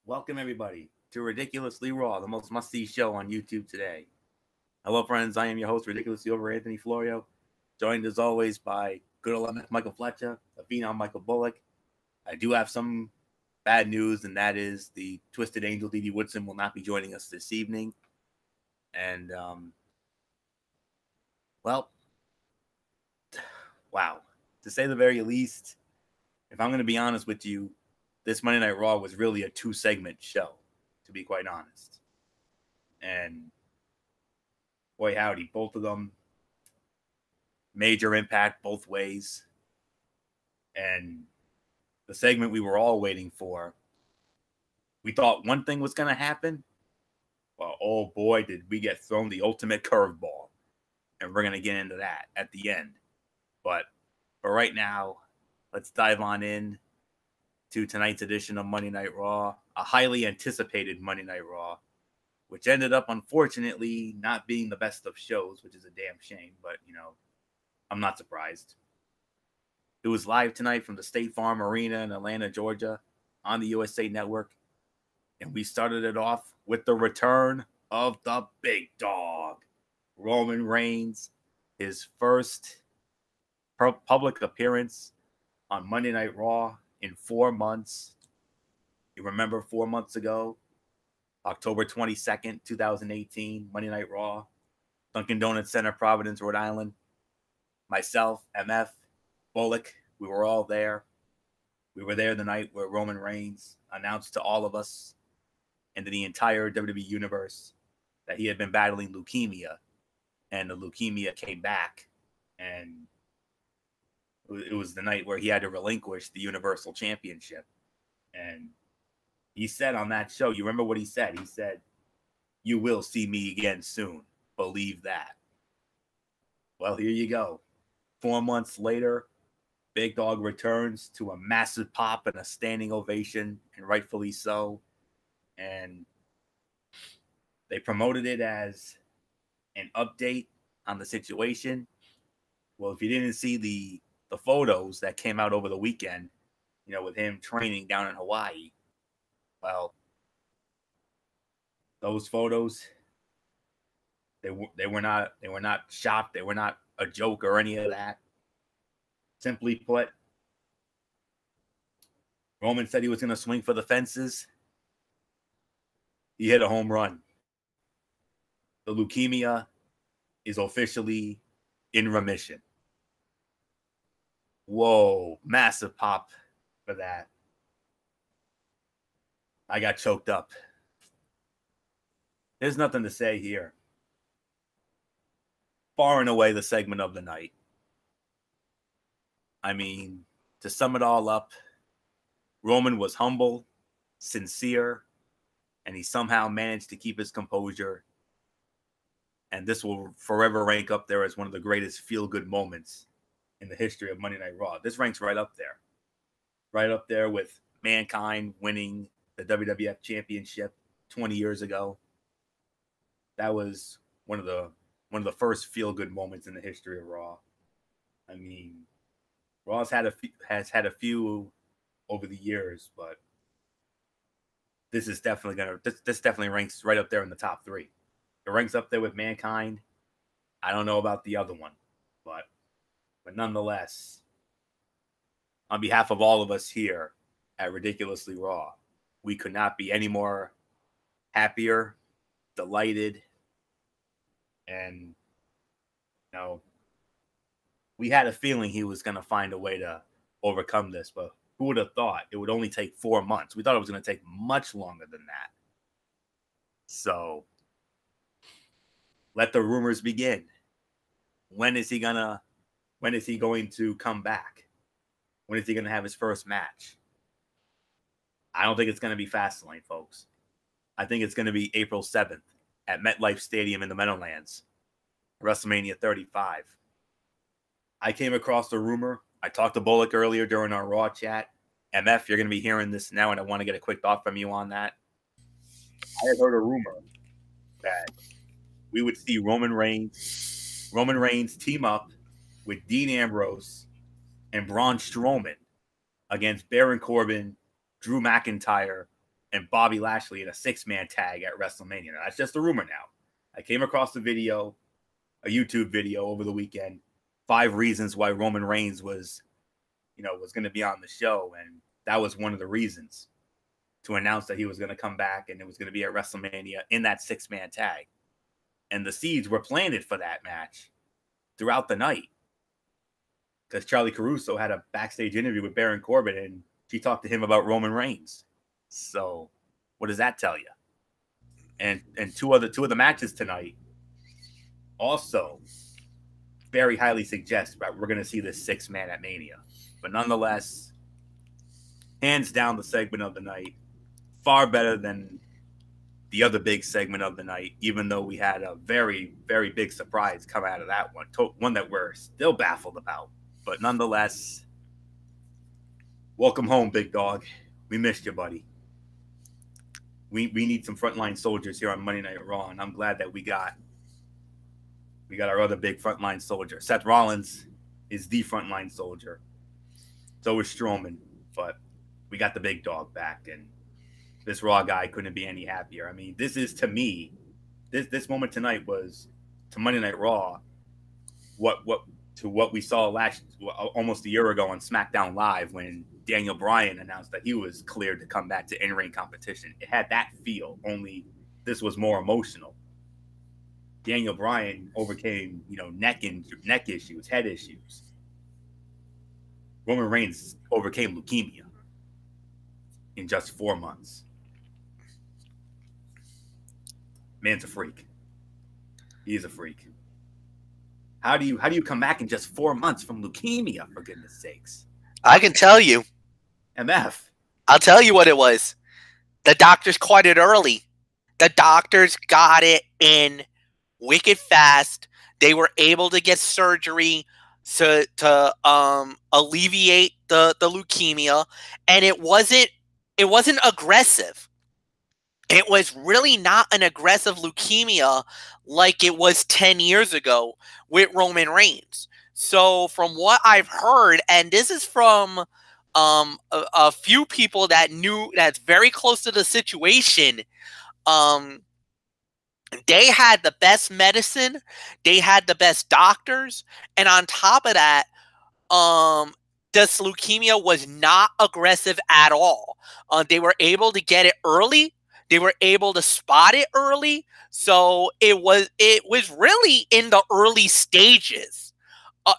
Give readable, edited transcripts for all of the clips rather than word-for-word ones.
Welcome, everybody, to Ridiculously Raw, the most must-see show on YouTube today. Hello, friends. I am your host, Ridiculously Over Anthony Florio, joined as always by good old MF Michael Fletcher, the phenom Michael Bullock. I do have some bad news, and that is the Twisted Angel D.D. Woodson will not be joining us this evening. And, well, wow. To say the very least, if I'm going to be honest with you, this Monday Night Raw was really a two-segment show, to be quite honest. And boy, howdy, both of them major impact both ways. And the segment we were all waiting for, we thought one thing was going to happen. Well, oh boy, did we get thrown the ultimate curveball. And we're going to get into that at the end. But for right now, let's dive on in to tonight's edition of Monday Night Raw, a highly anticipated Monday Night Raw, which ended up, unfortunately, not being the best of shows, which is a damn shame. But, I'm not surprised. It was live tonight from the State Farm Arena in Atlanta, Georgia, on the USA Network. And we started it off with the return of the big dog, Roman Reigns, his first public appearance on Monday Night Raw in 4 months. You remember 4 months ago, October 22nd, 2018, Monday Night Raw, Dunkin' Donuts Center, Providence, Rhode Island. Myself, MF, Bullock, we were all there. We were there the night where Roman Reigns announced to all of us and to the entire WWE universe that he had been battling leukemia, and the leukemia came back, and it was the night where he had to relinquish the Universal Championship. And he said on that show, you remember what he said? He said, "You will see me again soon. Believe that." Well, here you go. 4 months later, Big Dog returns to a massive pop and a standing ovation, and rightfully so. And they promoted it as an update on the situation. Well, if you didn't see the photos that came out over the weekend, with him training down in Hawaii, well, those photos, they were not shopped, they were not a joke or any of that. Simply put, Roman said he was going to swing for the fences. He hit a home run. The leukemia is officially in remission. Whoa, massive pop for that. I got choked up. There's nothing to say here. Far and away the segment of the night. I mean, to sum it all up, Roman was humble, sincere, and he somehow managed to keep his composure. And this will forever rank up there as one of the greatest feel-good moments in the history of Monday Night Raw. This ranks right up there. Right up there with Mankind winning the WWF Championship 20 years ago. That was one of the first feel-good moments in the history of Raw. I mean, Raw's has had a few over the years, but this is definitely this definitely ranks right up there in the top three. It ranks up there with Mankind. I don't know about the other one, but nonetheless, on behalf of all of us here at Ridiculously Raw, we could not be any more happier, delighted, and we had a feeling he was going to find a way to overcome this, but who would have thought it would only take 4 months? We thought it was going to take much longer than that. So let the rumors begin. When is he going to come back? When is he going to have his first match? I don't think it's going to be Fastlane, folks. I think it's going to be April 7th at MetLife Stadium in the Meadowlands, WrestleMania 35. I came across the rumor. I talked to Bullock earlier during our Raw chat. MF, you're going to be hearing this now, and I want to get a quick thought from you on that. I had heard a rumor that we would see Roman Reigns team up with Dean Ambrose and Braun Strowman against Baron Corbin, Drew McIntyre, and Bobby Lashley in a 6-man tag at WrestleMania. Now, that's just a rumor now. I came across a video, a YouTube video over the weekend, 5 reasons why Roman Reigns was going to be on the show. And that was one of the reasons, to announce that he was going to come back and it was going to be at WrestleMania in that 6-man tag. And the seeds were planted for that match throughout the night, because Charlie Caruso had a backstage interview with Baron Corbin and she talked to him about Roman Reigns. So what does that tell you? And two of the matches tonight also very highly suggest that we're going to see this 6-man at Mania. But nonetheless, hands down, the segment of the night, far better than the other big segment of the night, even though we had a very, very big surprise come out of that one, one that we're still baffled about. But nonetheless, welcome home, big dog. We missed you, buddy. We need some frontline soldiers here on Monday Night Raw, and I'm glad that we got our other big frontline soldier. Seth Rollins is the frontline soldier. So is Strowman, but we got the big dog back, and this Raw guy couldn't be any happier. I mean, this is, to me, this moment tonight was, to Monday Night Raw, what we saw almost a year ago on SmackDown Live when Daniel Bryan announced that he was cleared to come back to in-ring competition. It had that feel, only this was more emotional. Daniel Bryan overcame, neck issues, head issues. Roman Reigns overcame leukemia in just 4 months. Man's a freak. He is a freak. How do you come back in just 4 months from leukemia, for goodness sakes? I can tell you. MF. I'll tell you what it was. The doctors caught it early. The doctors got it in wicked fast. They were able to get surgery to alleviate the leukemia, and it wasn't aggressive. It was really not an aggressive leukemia like it was 10 years ago with Roman Reigns. So from what I've heard, and this is from a few people that's very close to the situation, they had the best medicine, they had the best doctors, and on top of that, this leukemia was not aggressive at all. They were able to get it early. They were able to spot it early. So it was really in the early stages.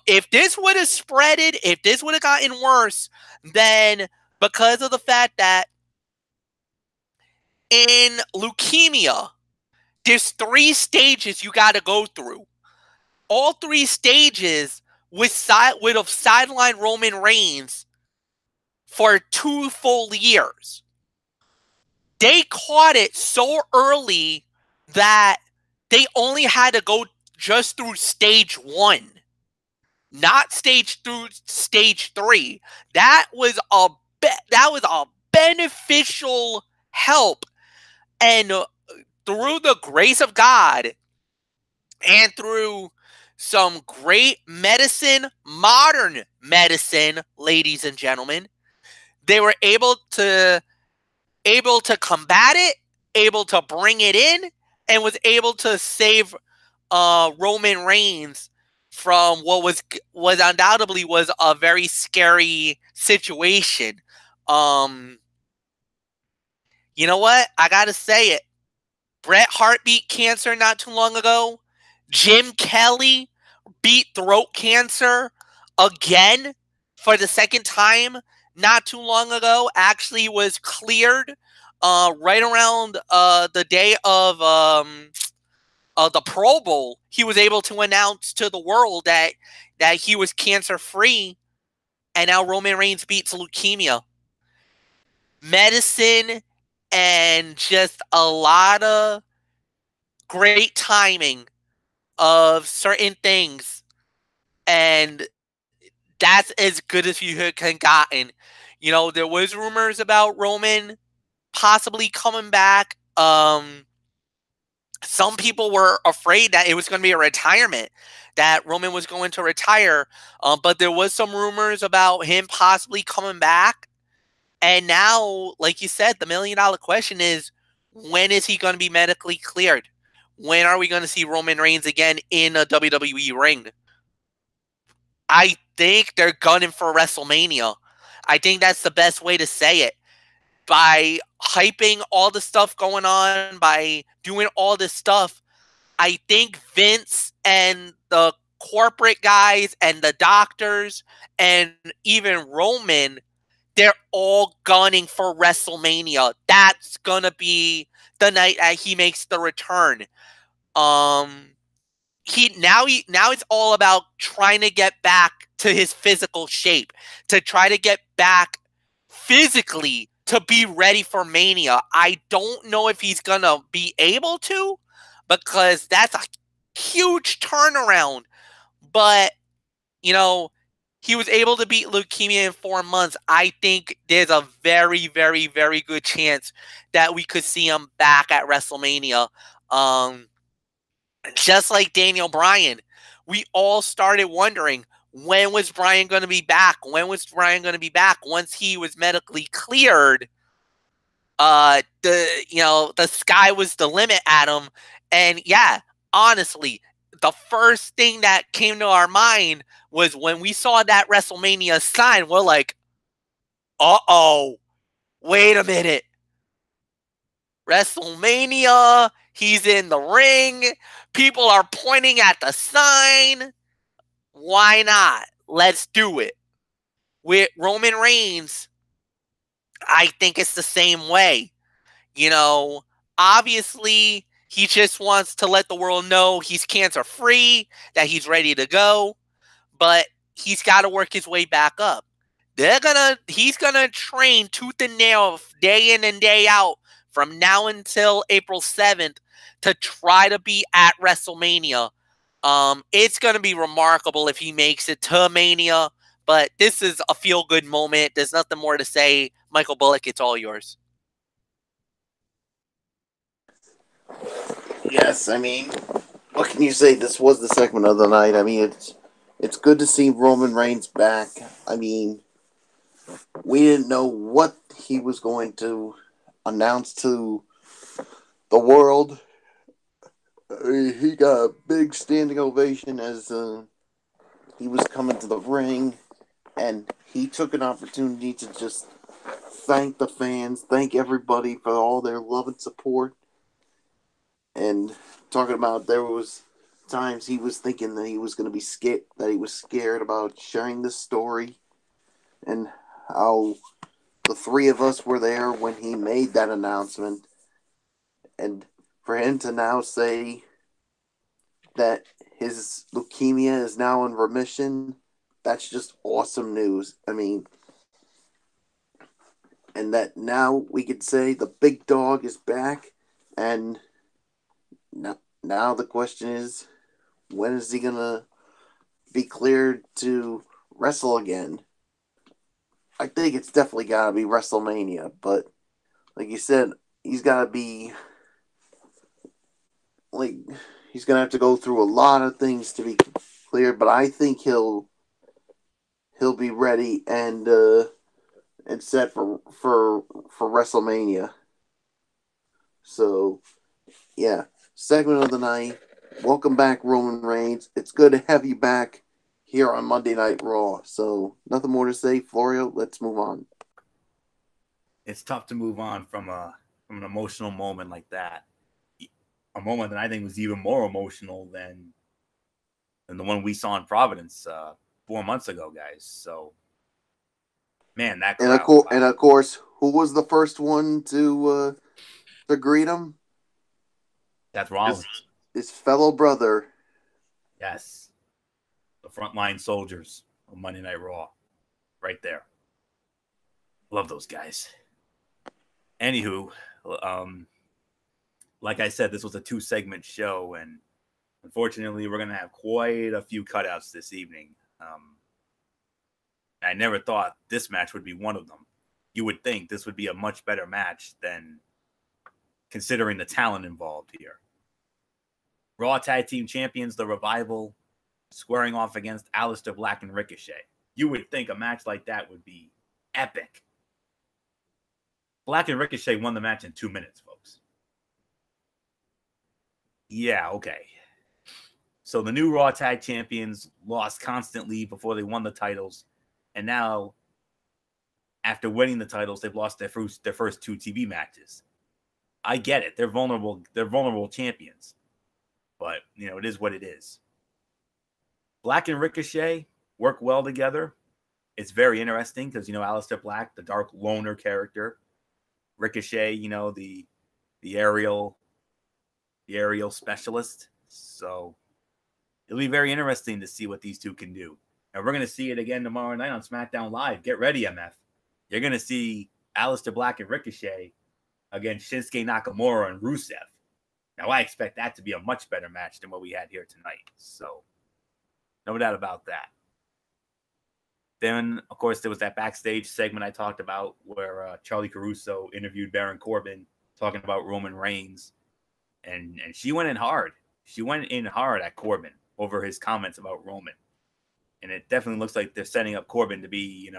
If this would have spreaded, if this would have gotten worse, then because of the fact that in leukemia, there's 3 stages you got to go through. All 3 stages would have sidelined Roman Reigns for 2 full years. They caught it so early that they only had to go just through stage 1, not stage 3. That was a beneficial help, and through the grace of God and through some great medicine, modern medicine, ladies and gentlemen, they were able to combat it, able to bring it in, and was able to save Roman Reigns from what was undoubtedly was a very scary situation. You know what? I gotta say it. Bret Hart beat cancer not too long ago. Jim Kelly beat throat cancer again for the second time not too long ago. Actually was cleared right around the day of the Pro Bowl. He was able to announce to the world that he was cancer free, and now Roman Reigns beats leukemia. Medicine and just a lot of great timing of certain things, and that's as good as you can gotten. There was rumors about Roman possibly coming back. Some people were afraid that it was going to be a retirement, that Roman was going to retire, but there was some rumors about him possibly coming back. And now, like you said, the $1 million question is, when is he going to be medically cleared? When are we going to see Roman Reigns again in a WWE ring? I think they're gunning for WrestleMania. I think that's the best way to say it. By hyping all the stuff going on, by doing all this stuff, I think Vince and the corporate guys and the doctors and even Roman, they're all gunning for WrestleMania. That's gonna be the night that he makes the return. Now it's all about trying to get back to his physical shape, to try to get back physically to be ready for Mania. I don't know if he's gonna be able to, because that's a huge turnaround. But you know, he was able to beat leukemia in 4 months. I think there's a very, very, very good chance that we could see him back at WrestleMania. Just like Daniel Bryan, we all started wondering, when was Bryan going to be back? When was Bryan going to be back? Once he was medically cleared, the sky was the limit at him. And yeah, honestly, the first thing that came to our mind was when we saw that WrestleMania sign. We're like, uh-oh, wait a minute. WrestleMania, he's in the ring. People are pointing at the sign. Why not? Let's do it. With Roman Reigns, I think it's the same way. Obviously, he just wants to let the world know he's cancer-free, that he's ready to go, but he's got to work his way back up. He's gonna train tooth and nail day in and day out from now until April 7th to try to be at WrestleMania. It's gonna be remarkable if he makes it to Mania, but this is a feel-good moment. There's nothing more to say. Michael Bullock, it's all yours. Yes, I mean, what can you say? This was the segment of the night. I mean, it's good to see Roman Reigns back. I mean, we didn't know what he was going to announce to the world. He got a big standing ovation as he was coming to the ring, and he took an opportunity to just thank the fans, thank everybody for all their love and support. And talking about, there was times he was thinking that he was going to be scared, that he was scared about sharing this story, and how the three of us were there when he made that announcement. And for him to now say that his leukemia is now in remission, that's just awesome news. I mean, and that now we could say the big dog is back, and now the question is, when is he going to be cleared to wrestle again? I think it's definitely got to be WrestleMania, but like you said, he's got to be, like, he's going to have to go through a lot of things to be cleared, but I think he'll be ready and set for WrestleMania. So, yeah, segment of the night. Welcome back, Roman Reigns. It's good to have you back here on Monday Night Raw. So, nothing more to say. Florio, let's move on. It's tough to move on from an emotional moment like that. A moment that I think was even more emotional than the one we saw in Providence 4 months ago, guys. So, man, that crowd. And of course, who was the first one to greet him? Seth Rollins. His fellow brother. Yes. The frontline soldiers of Monday Night Raw. Right there. Love those guys. Anywho, like I said, this was a 2-segment show, and unfortunately, we're going to have quite a few cutouts this evening. I never thought this match would be one of them. You would think this would be a much better match than considering the talent involved here. Raw Tag Team Champions, The Revival, squaring off against Aleister Black and Ricochet. You would think a match like that would be epic. Black and Ricochet won the match in 2 minutes, folks. Yeah, okay. So the new Raw Tag Champions lost constantly before they won the titles. And now, after winning the titles, they've lost their first 2 TV matches. I get it. They're vulnerable. They're vulnerable champions. But, it is what it is. Black and Ricochet work well together. It's very interesting because, Aleister Black, the dark loner character. Ricochet, the aerial specialist. So it'll be very interesting to see what these two can do. And we're going to see it again tomorrow night on SmackDown Live. Get ready, MF. You're going to see Aleister Black and Ricochet against Shinsuke Nakamura and Rusev. Now, I expect that to be a much better match than what we had here tonight. So, no doubt about that. Then, of course, there was that backstage segment I talked about where Charlie Caruso interviewed Baron Corbin talking about Roman Reigns. And she went in hard. She went in hard at Corbin over his comments about Roman. And it definitely looks like they're setting up Corbin to be,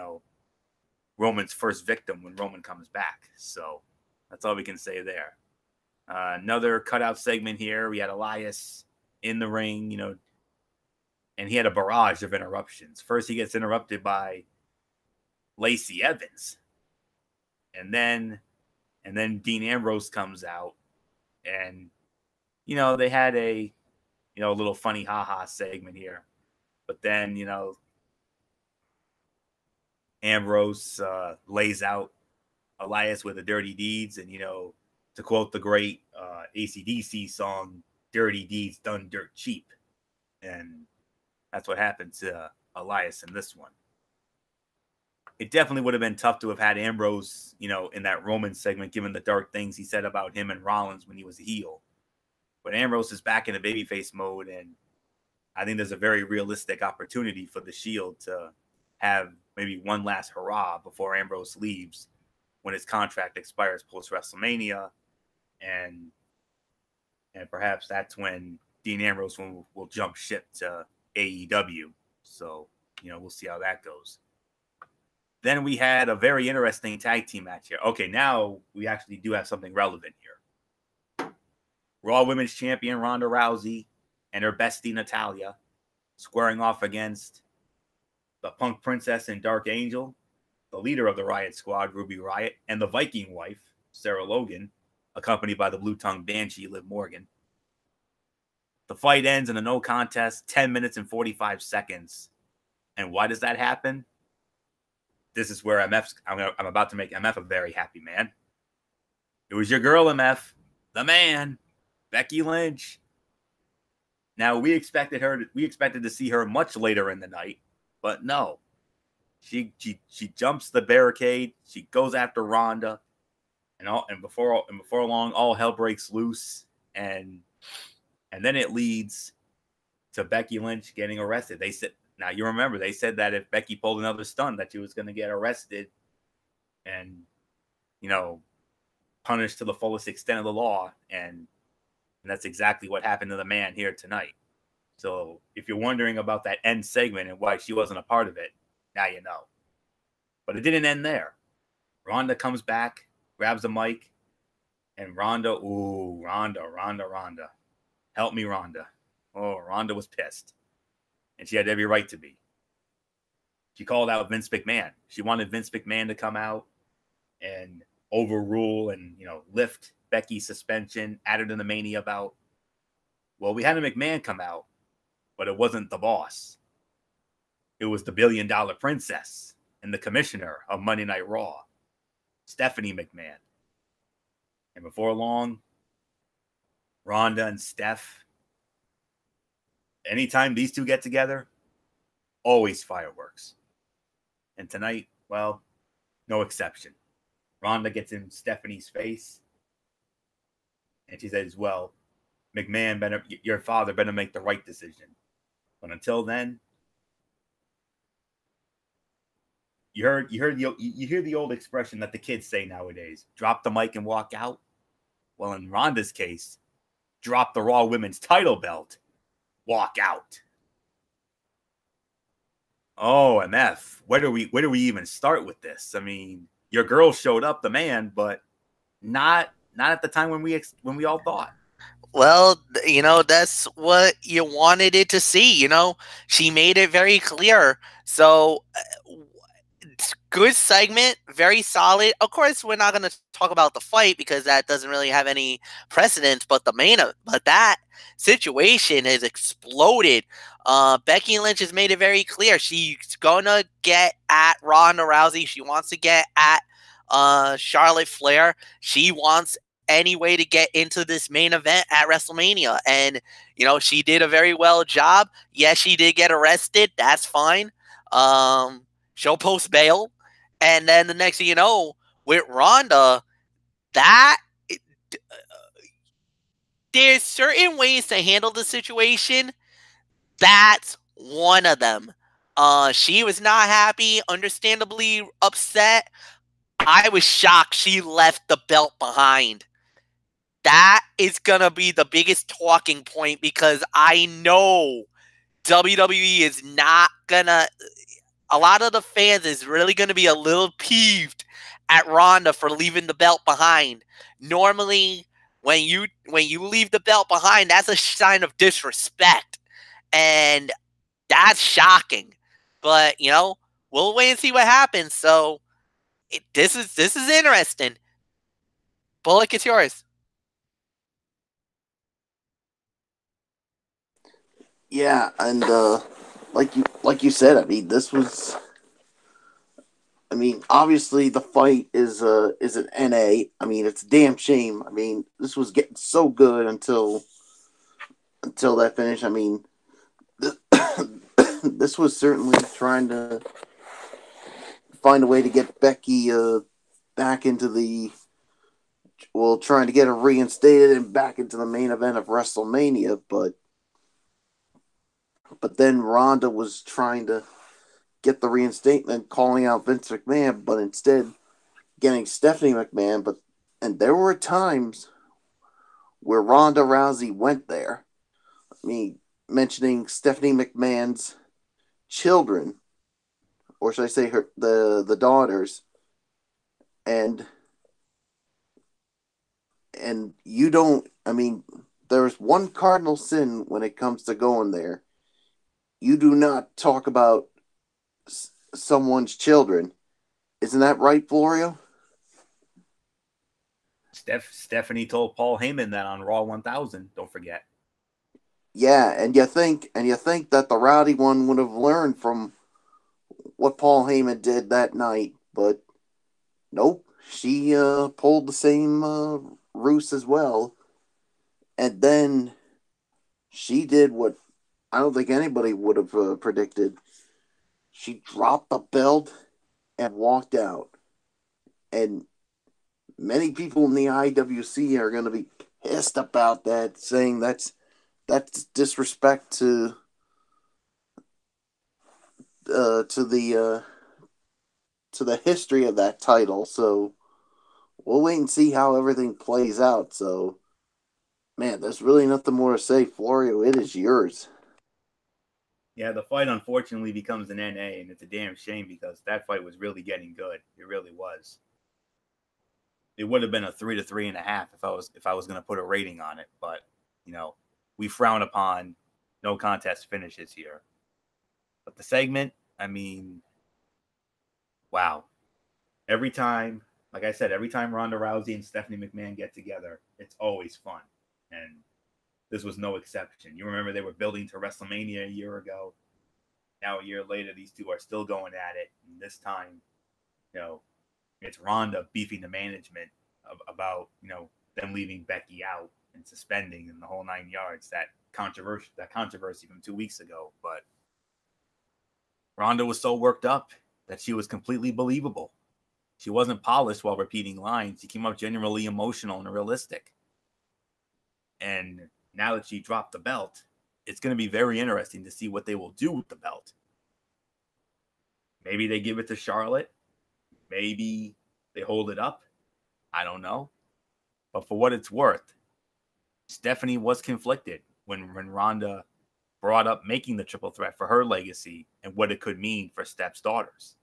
Roman's first victim when Roman comes back. So that's all we can say there. Another cutout segment here. We had Elias in the ring, and he had a barrage of interruptions. First, he gets interrupted by Lacey Evans. And then Dean Ambrose comes out. And, they had a little funny ha-ha segment here. But then, Ambrose lays out Elias with the dirty deeds. And, to quote the great AC/DC song, dirty deeds done dirt cheap. And that's what happened to Elias in this one. It definitely would have been tough to have had Ambrose, in that Roman segment, given the dark things he said about him and Rollins when he was a heel. But Ambrose is back in the babyface mode, and I think there's a very realistic opportunity for the Shield to have maybe one last hurrah before Ambrose leaves when his contract expires post-WrestleMania. And perhaps that's when Dean Ambrose will jump ship to AEW. So, we'll see how that goes. Then we had a very interesting tag team match here. Okay, now we actually do have something relevant here. Raw Women's Champion Ronda Rousey and her bestie Natalya squaring off against the Punk Princess and Dark Angel, the leader of the Riot Squad, Ruby Riott, and the Viking wife, Sarah Logan, accompanied by the blue-tongued banshee, Liv Morgan. The fight ends in a no contest, 10 minutes and 45 seconds. And why does that happen? This is where I'm about to make MF a very happy man. It was your girl, MF, the man, Becky Lynch. Now, we expected to see her much later in the night, but no. She jumps the barricade, she goes after Ronda, and before long, all hell breaks loose, and then it leads to Becky Lynch getting arrested. They said, now you remember, they said that if Becky pulled another stunt, that she was going to get arrested and, punished to the fullest extent of the law. And that's exactly what happened to the man here tonight. So if you're wondering about that end segment and why she wasn't a part of it, now you know. But it didn't end there. Ronda comes back, grabs the mic, and Ronda. Help me, Ronda. Oh, Ronda was pissed. And she had every right to be. She called out Vince McMahon. She wanted Vince McMahon to come out and overrule and, lift Becky's suspension, add her to the Mania bout. Well, we had a McMahon come out, but it wasn't the boss. It was the $1 billion princess and the commissioner of Monday Night Raw, Stephanie McMahon. And before long, Ronda and Steph, anytime these two get together, always fireworks. And tonight, well, no exception. Ronda gets in Stephanie's face, and she says, well, McMahon, your father better make the right decision. But until then, you hear the old expression that the kids say nowadays, drop the mic and walk out. Well, in Ronda's case, drop the Raw Women's title belt, walk out. Oh, MF, where do we even start with this? I mean, your girl showed up, the man, but not at the time when we all thought. Well, that's what you wanted it to see. She made it very clear. So, good segment, very solid. Of course, we're not going to talk about the fight because that doesn't really have any precedence. But but that situation has exploded. Becky Lynch has made it very clear she's gonna get at Ronda Rousey. She wants to get at Charlotte Flair. She wants any way to get into this main event at WrestleMania, and she did a very well job. Yes, she did get arrested. That's fine. She'll post bail, and then the next thing you know, with Ronda, there's certain ways to handle the situation. That's one of them. She was not happy, understandably upset. I was shocked she left the belt behind. That is going to be the biggest talking point because I know WWE is not going to, a lot of the fans is really going to be a little peeved at Ronda for leaving the belt behind. Normally, when you leave the belt behind, that's a sign of disrespect. And that's shocking. But, we'll wait and see what happens. So, this is interesting. Bullock, it's yours. Yeah, and like you said, I mean, obviously the fight is an NA. I mean, it's a damn shame. I mean, this was getting so good until that finish. I mean, this was certainly trying to find a way to get Becky back into trying to get her reinstated and back into the main event of WrestleMania, but then Ronda was trying to get the reinstatement, calling out Vince McMahon, but instead getting Stephanie McMahon. And there were times where Ronda Rousey went there. I mean, mentioning Stephanie McMahon's children, or should I say the daughters, and you don't. I mean, there's one cardinal sin when it comes to going there. You do not talk about someone's children. Isn't that right, Florio? Stephanie told Paul Heyman that on Raw 1000. Don't forget. Yeah, and you think that the Rowdy one would have learned from what Paul Heyman did that night, but nope. She pulled the same ruse as well, and then she did what I don't think anybody would have predicted. She dropped the belt and walked out. And many people in the IWC are going to be pissed about that, saying that's disrespect to the history of that title. So we'll wait and see how everything plays out. So, man, there's really nothing more to say. Florio, it is yours. Yeah, the fight unfortunately becomes an NA, and it's a damn shame because that fight was really getting good. It really was. It would have been a 3 to 3.5 if I was going to put a rating on it, but we frown upon no contest finishes here. But the segment, I mean, wow. Every time, like I said, every time Ronda Rousey and Stephanie McMahon get together, it's always fun, and this was no exception. You remember they were building to WrestleMania a year ago. Now a year later, these two are still going at it. And this time, it's Ronda beefing the management about, them leaving Becky out and suspending and the whole 9 yards. That controversy from 2 weeks ago. But Ronda was so worked up that she was completely believable. She wasn't polished while repeating lines. She came up genuinely emotional and realistic. And now that she dropped the belt, it's going to be very interesting to see what they will do with the belt. Maybe they give it to Charlotte. Maybe they hold it up. I don't know. But for what it's worth, Stephanie was conflicted when Ronda brought up making the triple threat for her legacy and what it could mean for Steph's daughters.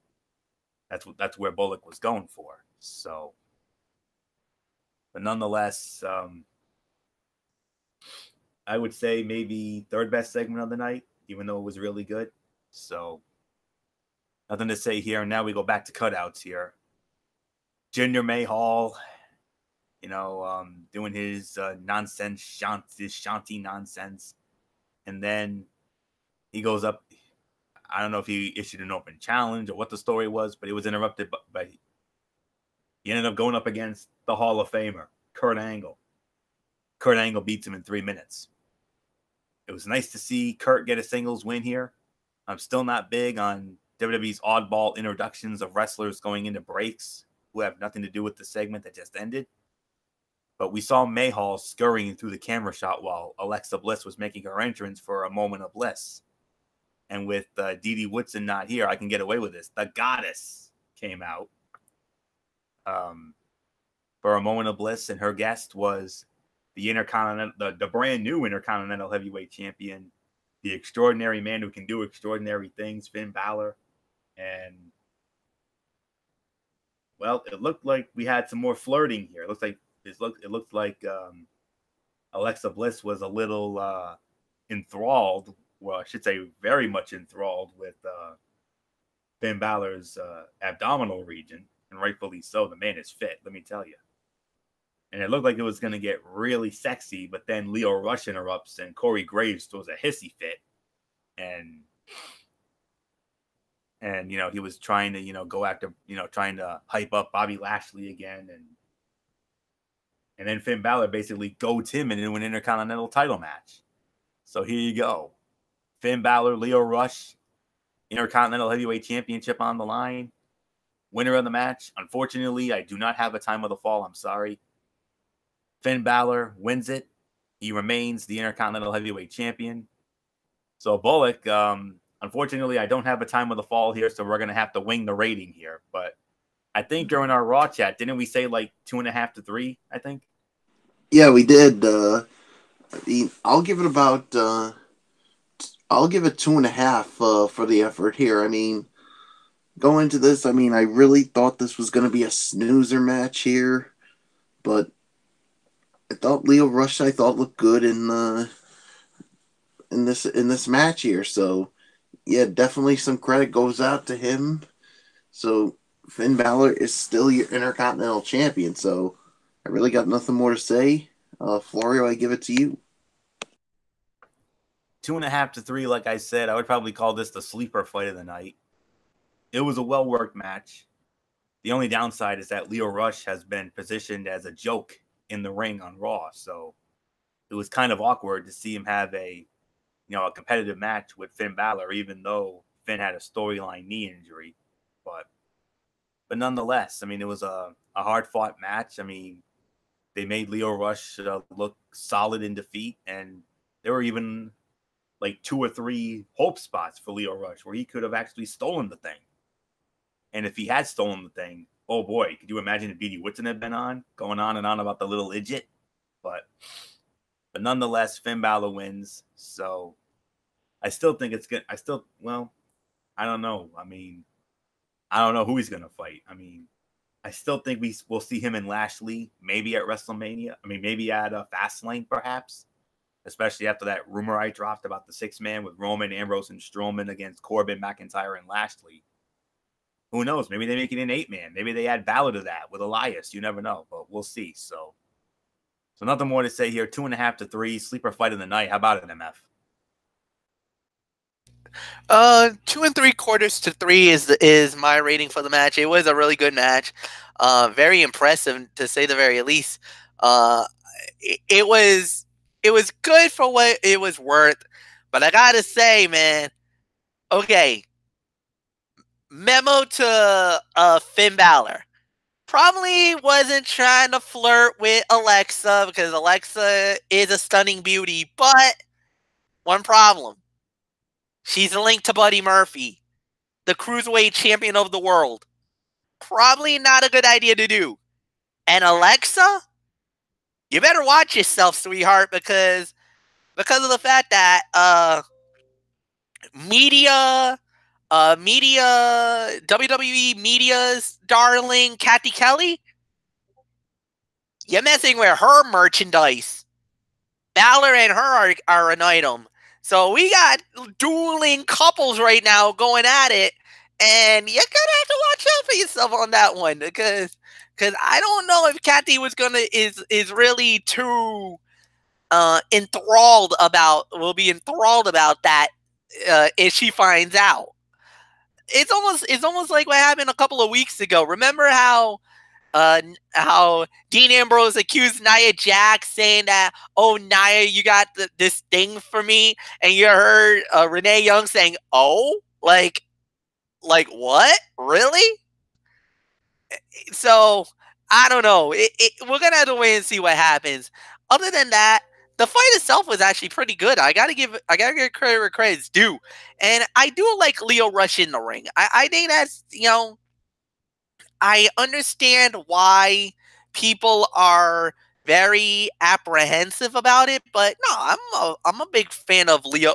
That's where Bullock was going for. So, but nonetheless, I would say maybe third best segment of the night, even though it was really good. So, nothing to say here. And now we go back to cutouts here. Jinder Mahal, doing his nonsense, Shanti nonsense. And then he goes up. I don't know if he issued an open challenge or what the story was, but it was interrupted by he ended up going up against the Hall of Famer, Kurt Angle. Kurt Angle beats him in 3 minutes. It was nice to see Kurt get a singles win here. I'm still not big on WWE's oddball introductions of wrestlers going into breaks who have nothing to do with the segment that just ended. But we saw Mahal scurrying through the camera shot while Alexa Bliss was making her entrance for a moment of bliss. And with Dee Woodson not here, I can get away with this. The Goddess came out for a moment of bliss, and her guest was the brand new Intercontinental Heavyweight Champion, the extraordinary man who can do extraordinary things, Finn Balor. And well, it looked like we had some more flirting here. It looked like Alexa Bliss was a little enthralled. Well, I should say very much enthralled with Finn Balor's abdominal region, and rightfully so. The man is fit, let me tell you. And it looked like it was going to get really sexy, but then Lio Rush interrupts, and Corey Graves throws a hissy fit. And he was trying to, go after, trying to hype up Bobby Lashley again. And then Finn Balor basically goads him into an Intercontinental title match. So here you go. Finn Balor, Lio Rush, Intercontinental Heavyweight Championship on the line. Winner of the match. Unfortunately, I do not have a time of the fall. I'm sorry. Finn Balor wins it. He remains the Intercontinental Heavyweight Champion. So Bullock, unfortunately, I don't have a time of the fall here, so we're going to have to wing the rating here. But I think during our Raw chat, didn't we say like 2.5 to 3, I think? Yeah, we did. I'll give it about... I'll give it 2.5 for the effort here. I mean, going into this, I really thought this was going to be a snoozer match here, but I thought Lio Rush looked good in this match here. So yeah, definitely some credit goes out to him. So Finn Balor is still your Intercontinental Champion. So I really got nothing more to say. Florio, I give it to you. 2.5 to 3, like I said, I would probably call this the sleeper fight of the night. It was a well-worked match. The only downside is that Lio Rush has been positioned as a joke in the ring on Raw, so it was kind of awkward to see him have a competitive match with Finn Balor, even though Finn had a storyline knee injury. But nonetheless, it was a hard-fought match. They made Lio Rush look solid in defeat, and there were even like 2 or 3 hope spots for Lio Rush where he could have actually stolen the thing. And if he had stolen the thing, oh boy, could you imagine if BD Woodson had been going on and on about the little idiot? But nonetheless, Finn Balor wins. So I still think it's good. I don't know. I don't know who he's going to fight. I still think we'll see him and Lashley, maybe at WrestleMania. Maybe at Fastlane, perhaps. Especially after that rumor I dropped about the 6-man with Roman, Ambrose, and Strowman against Corbin, McIntyre, and Lashley. Who knows? Maybe they make it an 8-man. Maybe they add Balor to that with Elias. You never know, but we'll see. So nothing more to say here. 2.5 to 3, sleeper fight of the night. How about it, MF? 2 3/4 to 3 is my rating for the match. It was a really good match. Very impressive to say the very least. It was good for what it was worth, but I gotta say, man, okay, memo to Finn Balor. Probably wasn't trying to flirt with Alexa because Alexa is a stunning beauty, but one problem. She's linked to Buddy Murphy, the Cruiserweight Champion of the world. Probably not a good idea to do. And Alexa, you better watch yourself, sweetheart, because of the fact that media, WWE media's darling, Kathy Kelly. You're messing with her merchandise. Balor and her are an item. So we got dueling couples right now going at it, and you're gonna have to watch out for yourself on that one because I don't know if Kathy is really too will be enthralled about that if she finds out. It's almost like what happened a couple of weeks ago. Remember how Dean Ambrose accused Nia Jax, saying that, "Oh, Nia, you got this thing for me," and you heard Renee Young saying, "Oh, like what? Really?" So I don't know. We're gonna have to wait and see what happens. Other than that, the fight itself was actually pretty good. I gotta give credit where credit's due, and I do like Lio Rush in the ring. I think that's I understand why people are very apprehensive about it, but no, I'm a big fan of Lio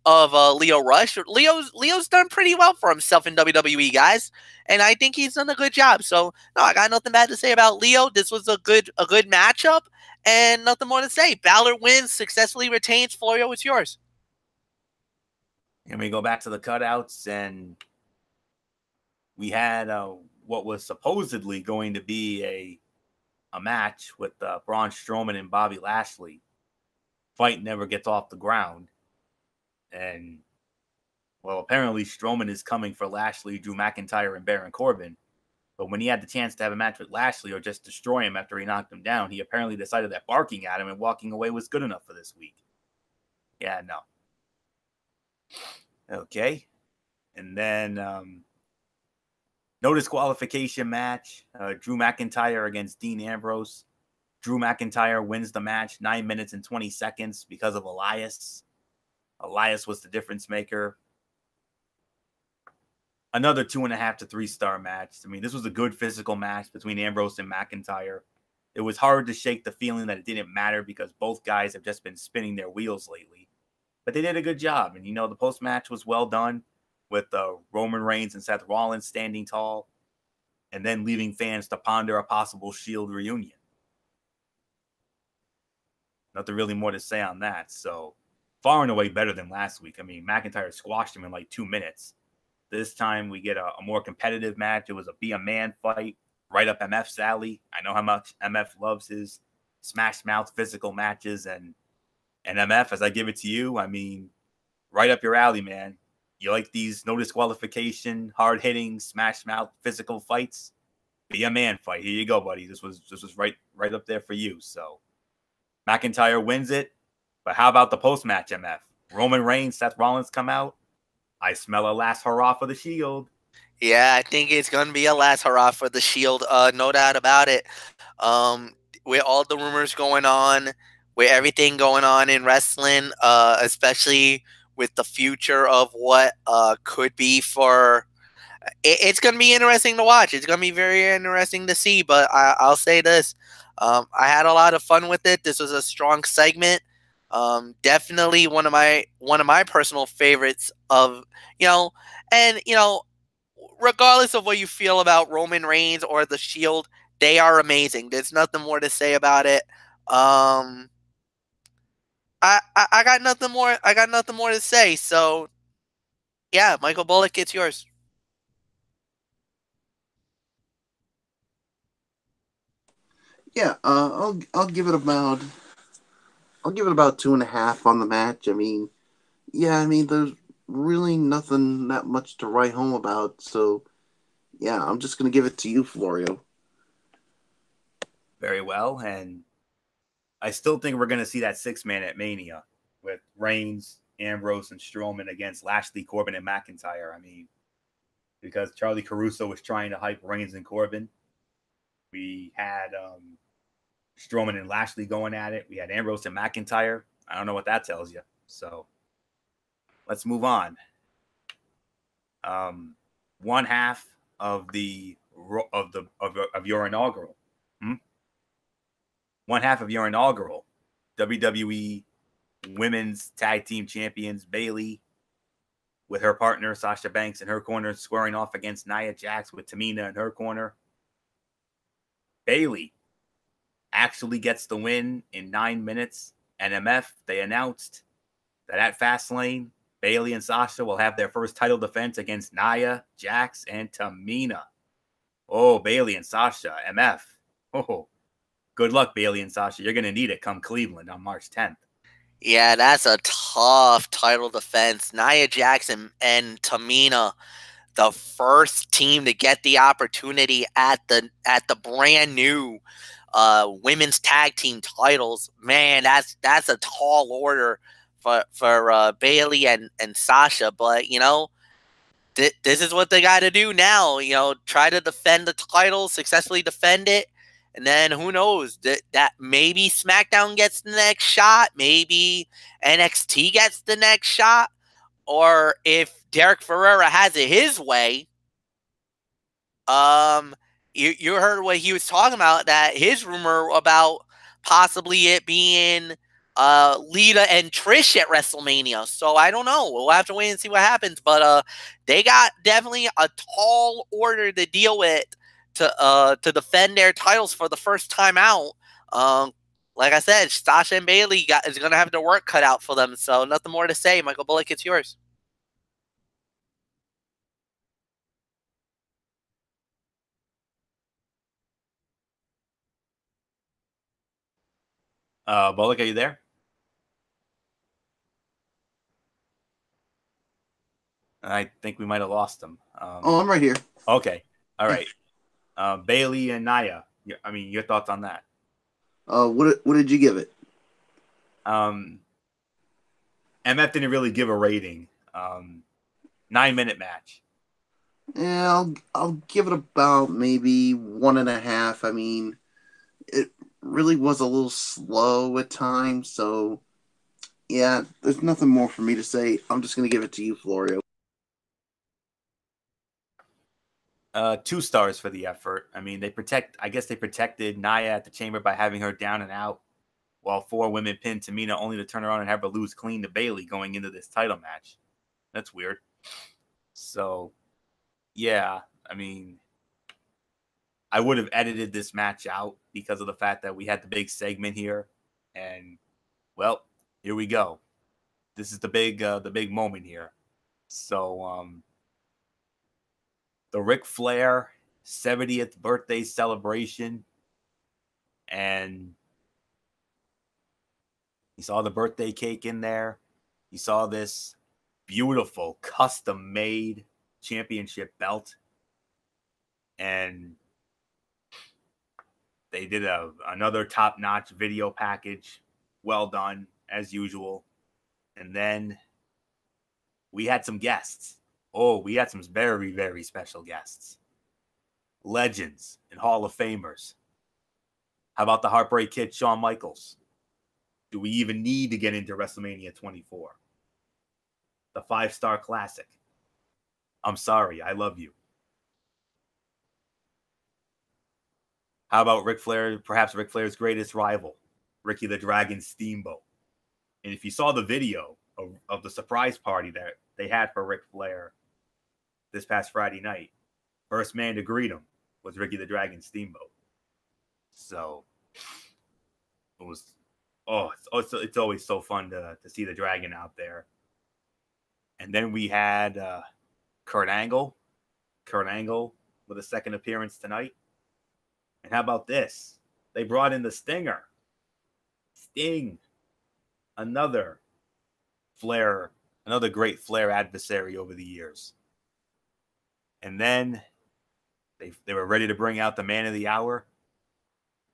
Rush. Leo's done pretty well for himself in WWE, guys, and I think he's done a good job. So no, I got nothing bad to say about Lio. This was a good matchup, and nothing more to say. Balor wins, successfully retains. Florio, it's yours. And we go back to the cutouts, and we had what was supposedly going to be a match with Braun Strowman and Bobby Lashley. Fight never gets off the ground. And, well, apparently Strowman is coming for Lashley, Drew McIntyre, and Baron Corbin. But when he had the chance to have a match with Lashley or just destroy him after he knocked him down, he apparently decided that barking at him and walking away was good enough for this week. Yeah, no. Okay. And then no disqualification match. Drew McIntyre against Dean Ambrose. Drew McIntyre wins the match 9 minutes and 20 seconds because of Elias. Elias was the difference maker. Another 2.5 to 3 star match. I mean, this was a good physical match between Ambrose and McIntyre. It was hard to shake the feeling that it didn't matter because both guys have just been spinning their wheels lately. But they did a good job. And, the post-match was well done with Roman Reigns and Seth Rollins standing tall and then leaving fans to ponder a possible Shield reunion. Nothing really more to say on that. So, far and away better than last week. I mean, McIntyre squashed him in like 2 minutes. This time we get a more competitive match. It was a be a man fight, right up MF's alley. I know how much MF loves his smash mouth physical matches, and MF, as I give it to you, I mean, right up your alley, man. You like these no disqualification, hard hitting, smash mouth physical fights? Be a man fight. Here you go, buddy. This was right up there for you. So McIntyre wins it. But how about the post match, MF? Roman Reigns, Seth Rollins come out. I smell a last hurrah for the Shield. Yeah, I think it's gonna be a last hurrah for the Shield. No doubt about it. With all the rumors going on, with everything going on in wrestling, especially with the future of what could be for. It's gonna be interesting to watch. It's gonna be very interesting to see. But I'll say this: I had a lot of fun with it. This was a strong segment. Definitely one of my personal favorites of regardless of what you feel about Roman Reigns or the Shield, they are amazing. There's nothing more to say about it. I got nothing more. I got nothing more to say. So yeah, Michael Bullock, it's yours. Yeah, I'll give it about 2.5 on the match. I mean, there's really nothing that much to write home about. So, yeah, I'm just gonna give it to you, Florio. Very well, and I still think we're going to see that 6-man at Mania with Reigns, Ambrose, and Strowman against Lashley, Corbin, and McIntyre. I mean, because Charlie Caruso was trying to hype Reigns and Corbin. We had Strowman and Lashley going at it. We had Ambrose and McIntyre. I don't know what that tells you. So let's move on. One half of your inaugural. One half of your inaugural WWE Women's Tag Team Champions Bayley with her partner, Sasha Banks, in her corner, squaring off against Nia Jax with Tamina in her corner. Bayley actually gets the win in 9 minutes. NMF, they announced that at Fastlane, Bayley and Sasha will have their first title defense against Nia, Jax, and Tamina. Oh, Bayley and Sasha, MF. Oh, good luck, Bayley and Sasha. You're going to need it come Cleveland on March 10th. Yeah, that's a tough title defense. Nia Jax and Tamina, the first team to get the opportunity at the brand new women's tag team titles. Man, that's a tall order for Bayley and Sasha. But this is what they got to do now. Try to defend the title, successfully defend it. And then who knows that maybe SmackDown gets the next shot, maybe NXT gets the next shot, or if Derek Ferreira has it his way, you heard what he was talking about, that his rumor about possibly it being Lita and Trish at WrestleMania. So I don't know. We'll have to wait and see what happens. But they got definitely a tall order to deal with to defend their titles for the first time out. Like I said, Sasha and Bayley is going to have their work cut out for them. So nothing more to say. Michael Bullock, it's yours. Bullock, are you there? I think we might have lost him. I'm right here. Okay. All right. Bayley and Nia. I mean, your thoughts on that? What did you give it? MF didn't really give a rating. 9-minute match. Yeah, I'll give it about maybe 1.5. I mean, it really was a little slow at times, so yeah, there's nothing more for me to say. I'm just gonna give it to you, Florio. 2 stars for the effort. I mean, I guess they protected Nia at the Chamber by having her down and out, while 4 women pinned Tamina, only to turn around and have her lose clean to Bayley going into this title match. That's weird. So, yeah, I mean, I would have edited this match out because of the fact that we had the big segment here, and well, here we go. This is the big moment here. So, the Ric Flair 70th birthday celebration, and you saw the birthday cake in there. You saw this beautiful custom-made championship belt, and they did another top-notch video package. Well done, as usual. And then we had some guests. Oh, we had some very, very special guests. Legends and Hall of Famers. How about the Heartbreak Kid, Shawn Michaels? Do we even need to get into WrestleMania 24? The 5-star classic. I'm sorry, I love you. How about Ric Flair, perhaps Ric Flair's greatest rival, Ricky the Dragon Steamboat? And if you saw the video of the surprise party that they had for Ric Flair this past Friday night, first man to greet him was Ricky the Dragon Steamboat. So it was, it's always so fun to see the Dragon out there. And then we had Kurt Angle with a second appearance tonight. And how about this? They brought in the Stinger. Sting. Another great Flair adversary over the years. And then they were ready to bring out the man of the hour.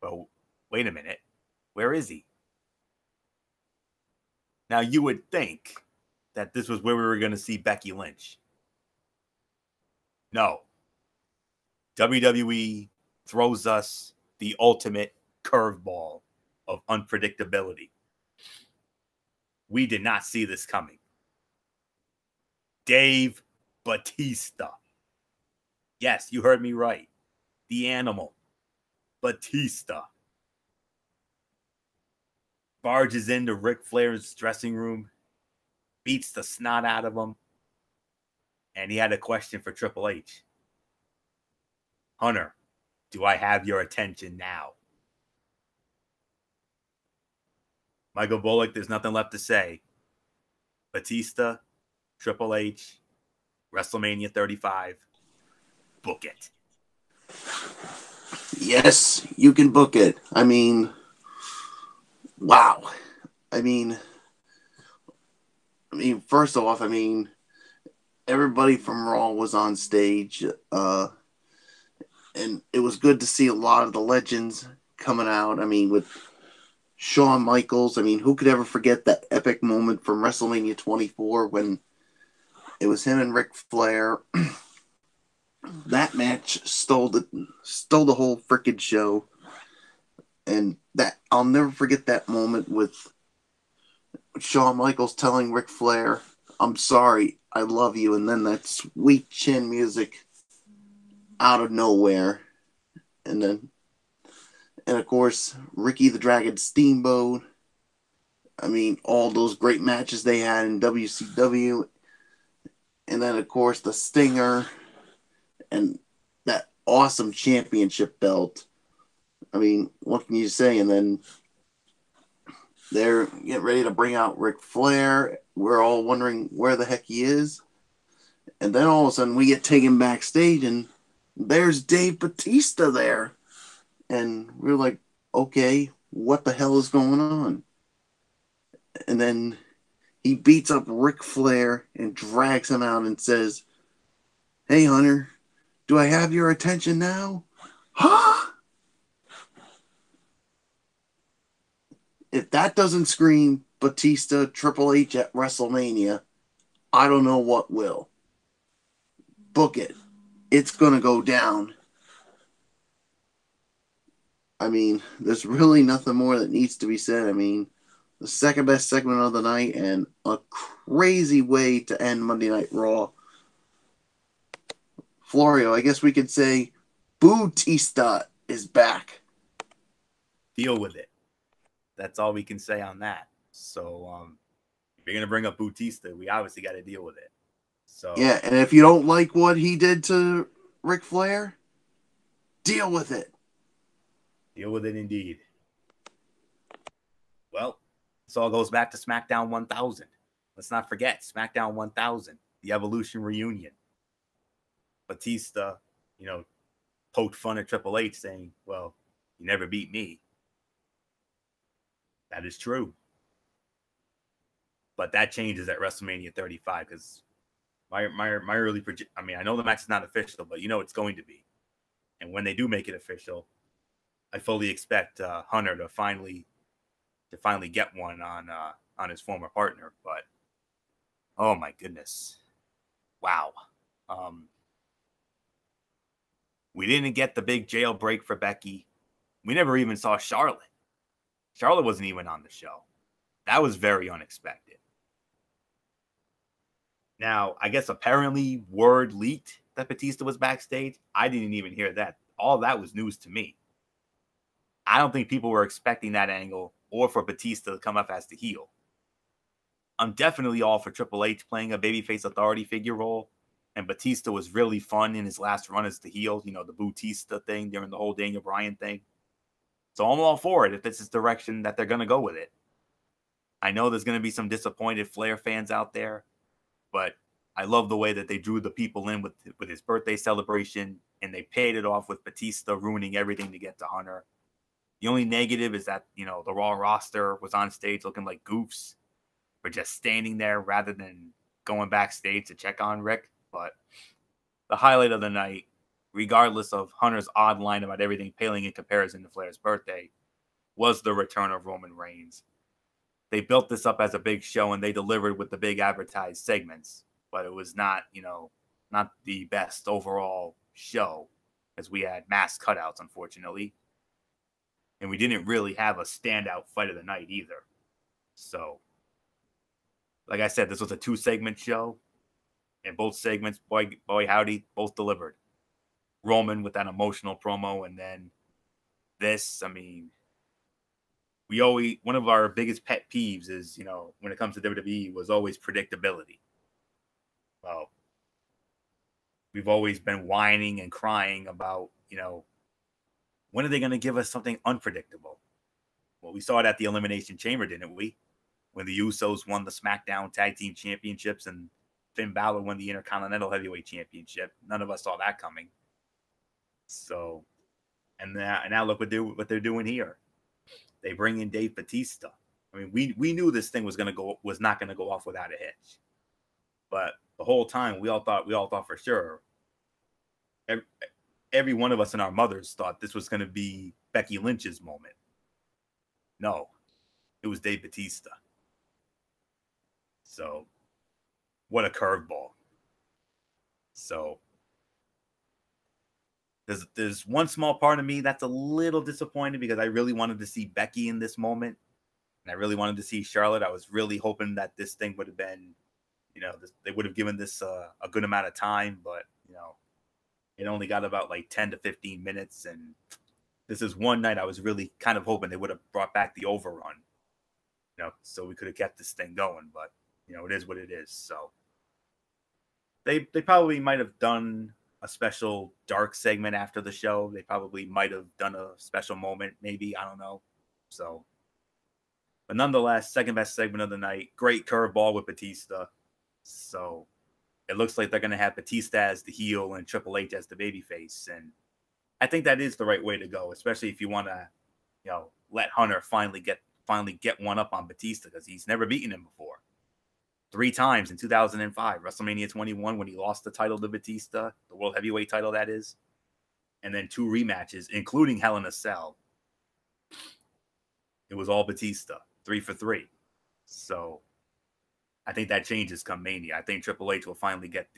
But wait a minute. Where is he? Now, you would think that this was where we were going to see Becky Lynch. No. WWE throws us the ultimate curveball of unpredictability. We did not see this coming. Dave Batista. Yes, you heard me right. The Animal. Batista. Barges into Ric Flair's dressing room, beats the snot out of him, and he had a question for Triple H. Hunter, do I have your attention now? Michael Bullock, there's nothing left to say. Batista, Triple H, WrestleMania 35. Book it. Yes, you can book it. I mean, wow. I mean, first off, everybody from Raw was on stage, and it was good to see a lot of the legends coming out. I mean, with Shawn Michaels. I mean, who could ever forget that epic moment from WrestleMania 24 when it was him and Ric Flair? That match stole the whole freaking show, and that I'll never forget that moment with Shawn Michaels telling Ric Flair, "I'm sorry, I love you," and then that sweet chin music out of nowhere, and of course Ricky the Dragon Steamboat. I mean, all those great matches they had in WCW, and then of course the Stinger, and that awesome championship belt. I mean, what can you say? And then they're getting ready to bring out Ric Flair. We're all wondering where the heck he is. And then all of a sudden we get taken backstage and there's Dave Batista there. And we're like, okay, what the hell is going on? And then he beats up Ric Flair and drags him out and says, "Hey, Hunter, do I have your attention now?" Huh? If that doesn't scream Batista Triple H at WrestleMania, I don't know what will. Book it. It's going to go down. I mean, there's really nothing more that needs to be said. I mean, the second best segment of the night and a crazy way to end Monday Night Raw. Florio, I guess we could say Bootista is back. Deal with it. That's all we can say on that. So, if you're going to bring up Bautista, we obviously got to deal with it. So yeah, and if you don't like what he did to Ric Flair, deal with it. Deal with it indeed. Well, this all goes back to SmackDown 1000. Let's not forget SmackDown 1000, the Evolution reunion. Batista, poked fun at Triple H saying, "Well, you never beat me." That is true. But that changes at WrestleMania 35 because my early I know the match is not official, but it's going to be. And when they do make it official, I fully expect Hunter to finally get one on his former partner. But oh my goodness, wow. We didn't get the big jailbreak for Becky. We never even saw Charlotte. Charlotte wasn't even on the show. That was very unexpected. Now, I guess apparently word leaked that Batista was backstage. I didn't even hear that. All that was news to me. I don't think people were expecting that angle or for Batista to come up as the heel. I'm definitely all for Triple H playing a babyface authority figure role. And Batista was really fun in his last run as the heel, the Bautista thing during the whole Daniel Bryan thing. So I'm all for it if this is the direction that they're going to go with it. I know there's going to be some disappointed Flair fans out there, but I love the way that they drew the people in with his birthday celebration, and they paid it off with Batista ruining everything to get to Hunter. The only negative is that, the Raw roster was on stage looking like goofs for just standing there rather than going backstage to check on Rick. But the highlight of the night, regardless of Hunter's odd line about everything paling in comparison to Flair's birthday, was the return of Roman Reigns. They built this up as a big show and they delivered with the big advertised segments, but it was not, not the best overall show as we had mass cutouts, unfortunately. And we didn't really have a standout fight of the night either. So, like I said, this was a 2-segment show. And both segments, boy howdy, both delivered. Roman with that emotional promo, and then this, one of our biggest pet peeves is, when it comes to WWE was always predictability. Well, we've always been whining and crying about, when are they going to give us something unpredictable? Well, we saw it at the Elimination Chamber, didn't we? When the Usos won the SmackDown Tag Team Championships and Finn Balor won the Intercontinental Heavyweight Championship. None of us saw that coming. So, and now look what they're doing here. They bring in Dave Bautista. I mean, we knew this thing was not gonna go off without a hitch, but the whole time we all thought for sure. Every one of us and our mothers thought this was gonna be Becky Lynch's moment. No, it was Dave Bautista. So, what a curveball. So, there's one small part of me that's a little disappointed because I really wanted to see Becky in this moment. And I really wanted to see Charlotte. I was really hoping that this thing would have been, they would have given this a good amount of time, but, it only got about like 10 to 15 minutes. And this is one night I was really kind of hoping they would have brought back the overrun, so we could have kept this thing going. But, it is what it is. So they probably might have done a special dark segment after the show. They probably might have done a special moment, maybe. I don't know. So, but nonetheless, second best segment of the night. Great curveball with Batista. So it looks like they're going to have Batista as the heel and Triple H as the babyface. And I think that is the right way to go, especially if you want to, let Hunter finally get one up on Batista, because he's never beaten him before. 3 times in 2005, WrestleMania 21, when he lost the title to Batista, the World Heavyweight title, that is. And then 2 rematches, including Hell in a Cell. It was all Batista, 3 for 3. So I think that changes come Mania. I think Triple H will finally get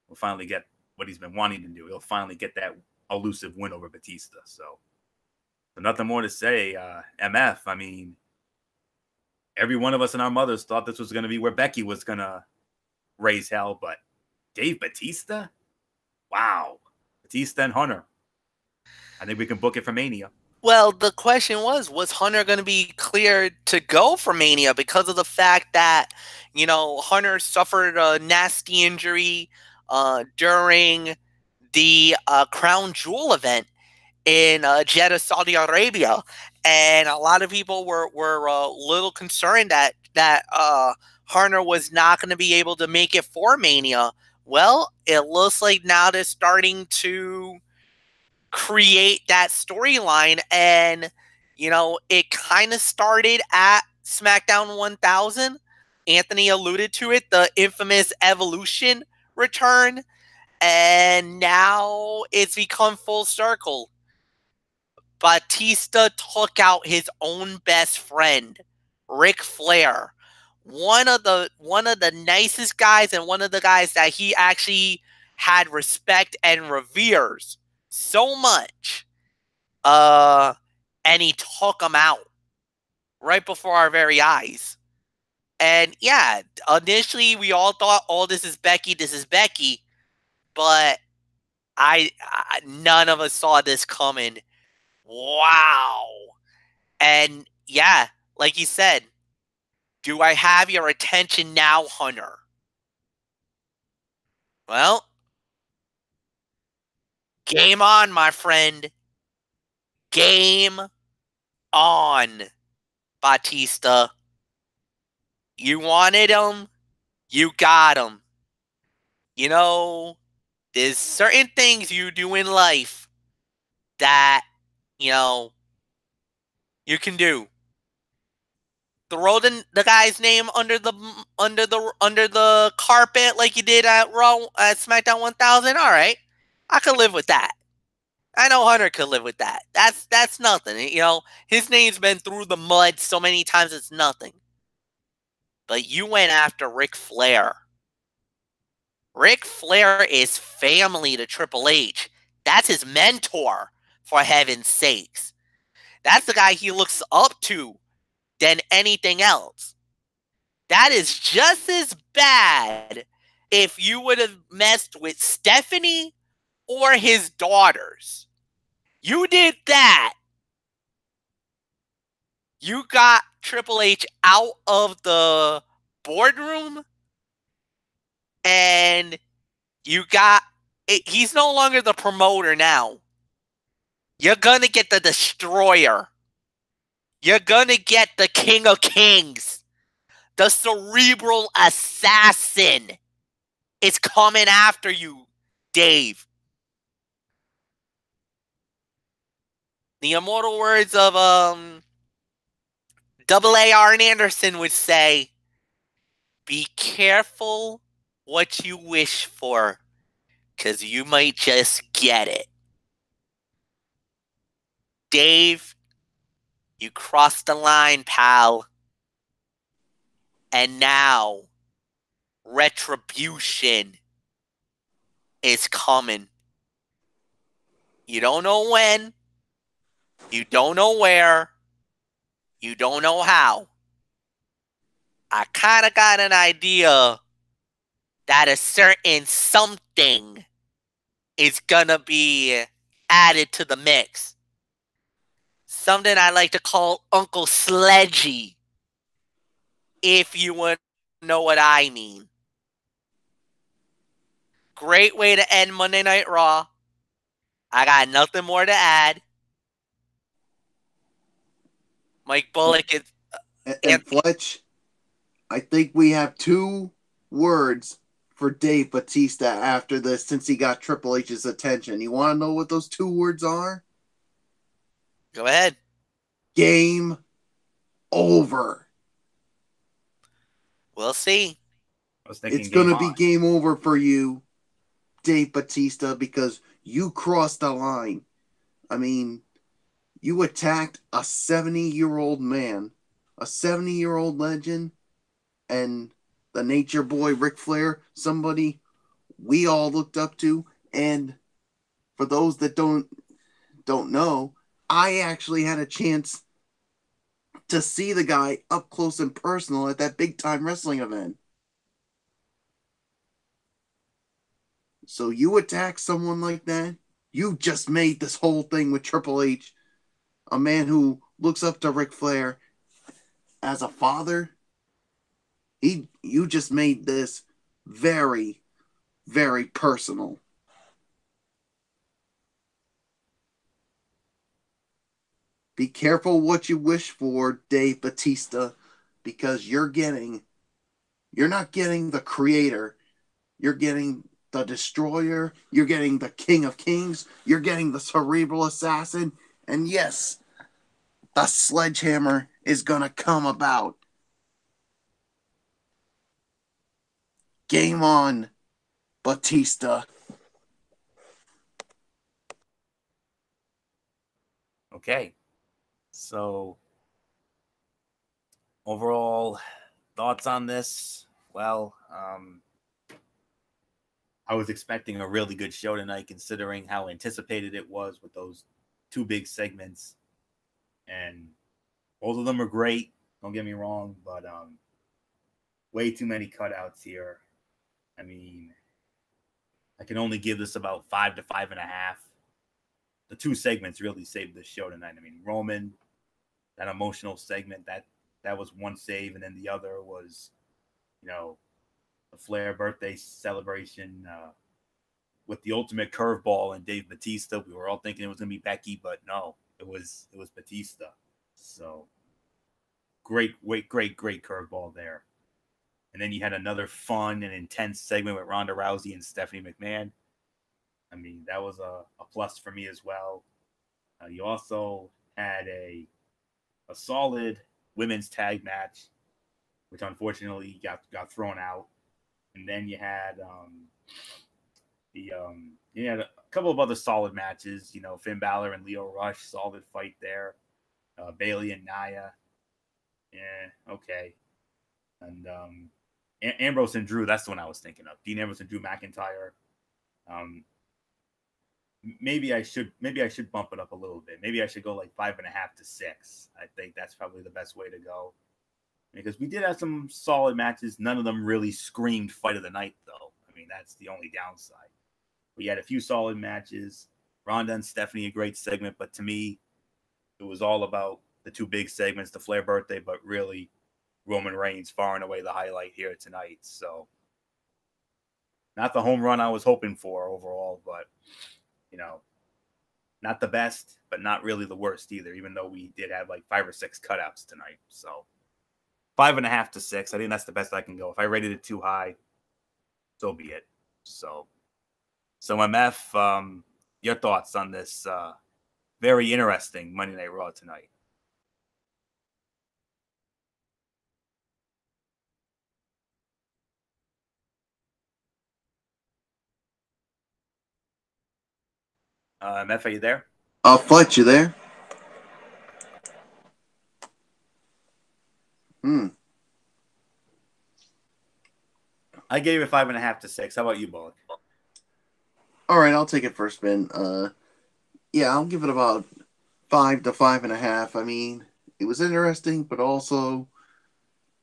what he's been wanting to do. He'll finally get that elusive win over Batista. So nothing more to say. MF, I mean, every one of us and our mothers thought this was going to be where Becky was going to raise hell, but Dave Bautista? Wow. Batista and Hunter. I think we can book it for Mania. Well, the question was Hunter going to be cleared to go for Mania because of the fact that, Hunter suffered a nasty injury during the Crown Jewel event in Jeddah, Saudi Arabia. And a lot of people were a little concerned that Hunter was not going to be able to make it for Mania. Well, it looks like now they're starting to create that storyline, and it kind of started at SmackDown 1000. Anthony alluded to it, the infamous Evolution return, and now it's become full circle. Batista took out his own best friend, Ric Flair, one of the nicest guys and one of the guys that he actually had respect and reveres so much, and he took him out right before our very eyes. And yeah, initially we all thought, "Oh, this is Becky, but none of us saw this coming. Wow. And yeah, like you said, do I have your attention now, Hunter? Well, game on, my friend. Game on, Batista. You wanted him. You got him. There's certain things you do in life that, you can do. Throw the guy's name under the carpet like you did at SmackDown 1000. All right, I could live with that. I know Hunter could live with that. That's nothing. His name's been through the mud so many times it's nothing. But you went after Ric Flair. Ric Flair is family to Triple H. That's his mentor, for heaven's sakes. That's the guy he looks up to than anything else. That is just as bad if you would have messed with Stephanie or his daughters. You did that. You got Triple H out of the boardroom, and He's no longer the promoter now. You're gonna get the Destroyer. You're gonna get the King of Kings. The Cerebral Assassin is coming after you, Dave. The immortal words of Double A Arn Anderson would say, be careful what you wish for, because you might just get it. Dave, you crossed the line, pal. And now, retribution is coming. You don't know when. You don't know where. You don't know how. I kind of got an idea that a certain something is gonna be added to the mix. Something I like to call Uncle Sledgy, if you want to know what I mean. Great way to end Monday Night Raw. I got nothing more to add. Mike Bullock is... And Fletch, I think we have 2 words for Dave Batista after this since he got Triple H's attention. You want to know what those 2 words are? Go ahead. Game over. We'll see. It's going to be game over for you, Dave Batista, because you crossed the line. I mean, you attacked a 70-year-old man, a 70-year-old legend, and the Nature Boy Ric Flair, somebody we all looked up to. And for those that don't know, I actually had a chance to see the guy up close and personal at that big time wrestling event. So you attack someone like that, you just made this whole thing with Triple H, a man who looks up to Ric Flair as a father. You just made this very, very personal. Be careful what you wish for, Dave Batista, because you're not getting the creator. You're getting the Destroyer. You're getting the King of Kings. You're getting the Cerebral Assassin. And yes, the sledgehammer is going to come about. Game on, Batista. Okay. So, overall thoughts on this? Well, I was expecting a really good show tonight, considering how anticipated it was with those 2 big segments. And both of them are great. Don't get me wrong, but way too many cutouts here. I mean, I can only give this about 5 to 5.5. The 2 segments really saved the show tonight. I mean, Roman, that emotional segment, that was one save, and then the other was, the Flair birthday celebration with the ultimate curveball and Dave Batista. We were all thinking it was gonna be Becky, but no, it was Batista. So great curveball there. And then you had another fun and intense segment with Ronda Rousey and Stephanie McMahon. I mean, that was a plus for me as well. You also had a solid women's tag match, which unfortunately got thrown out. And then you had you had a couple of other solid matches. Finn Balor and Lio Rush, solid fight there. Bayley and Nia, yeah, okay. And Ambrose and Drew, that's the one I was thinking of. Dean Ambrose and Drew McIntyre. Maybe I should bump it up a little bit. Maybe I should go like 5.5 to 6. I think that's probably the best way to go, because we did have some solid matches. None of them really screamed fight of the night, though. I mean, that's the only downside. We had a few solid matches. Ronda and Stephanie, a great segment, but to me, it was all about the 2 big segments, the Flair birthday, but really Roman Reigns far and away the highlight here tonight. So Not the home run I was hoping for overall, but you know, not the best, but not really the worst either. Even though we did have like 5 or 6 cutouts tonight, so 5.5 to 6. I think that's the best I can go. If I rated it too high, so be it. So MF, your thoughts on this very interesting Monday Night Raw tonight? MF, are you there? Fletch, you there? I gave it 5.5 to 6. How about you, Bullock? All right, I'll take it first spin. Yeah, I'll give it about 5 to 5.5. I mean, it was interesting, but also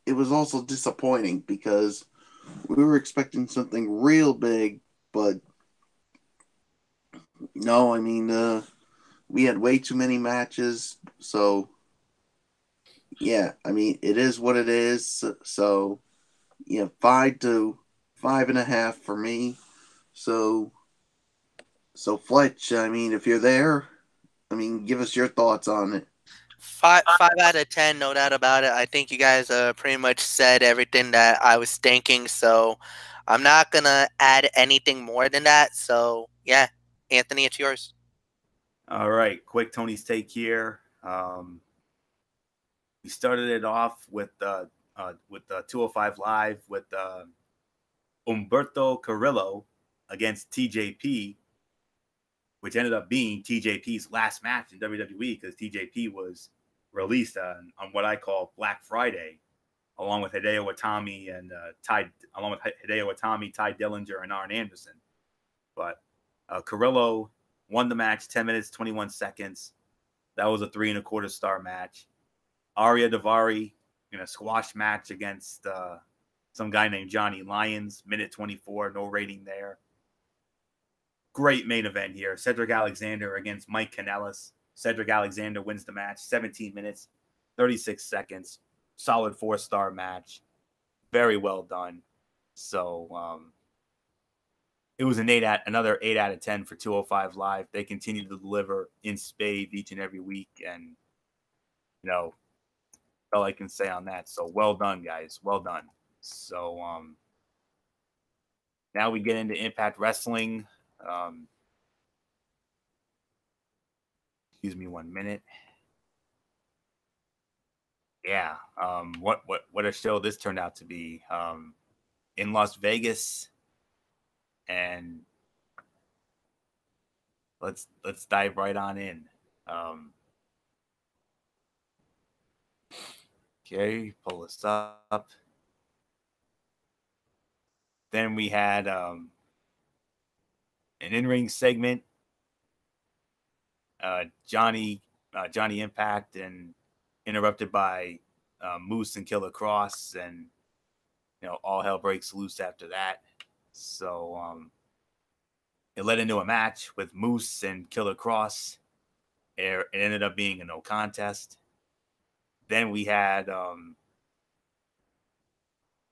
it was also disappointing because we were expecting something real big, but no, I mean, we had way too many matches, so yeah, I mean, it is what it is. So yeah, 5 to 5.5 for me. So Fletch, I mean, if you're there, I mean, give us your thoughts on it. 5 out of 10, no doubt about it. I think you guys pretty much said everything that I was thinking, so I'm not gonna add anything more than that. So yeah, Anthony, it's yours. All right, quick Tony's take here. We started it off with 205 Live with Humberto Carrillo against TJP, which ended up being TJP's last match in WWE because TJP was released on what I call Black Friday, along with Hideo Itami and Ty Dillinger, and Arn Anderson. But Carrillo won the match 10 minutes, 21 seconds. That was a 3 1/4 star match. Arya Daivari in a squash match against some guy named Johnny Lyons, minute 24, no rating there. Great main event here. Cedric Alexander against Mike Kanellis. Cedric Alexander wins the match, 17 minutes, 36 seconds. Solid 4-star match. Very well done. So it was another 8 out of 10 for 205 Live. They continue to deliver in spades each and every week, and all I can say on that. So well done, guys. Well done. So now we get into Impact Wrestling. Excuse me 1 minute. Yeah. What a show this turned out to be. In Las Vegas. And let's dive right on in. Okay, pull this up. Then we had an in-ring segment. Johnny Impact, and interrupted by Moose and Killer Cross, and all hell breaks loose after that. So it led into a match with Moose and Killer Cross. It ended up being a no contest. Then we had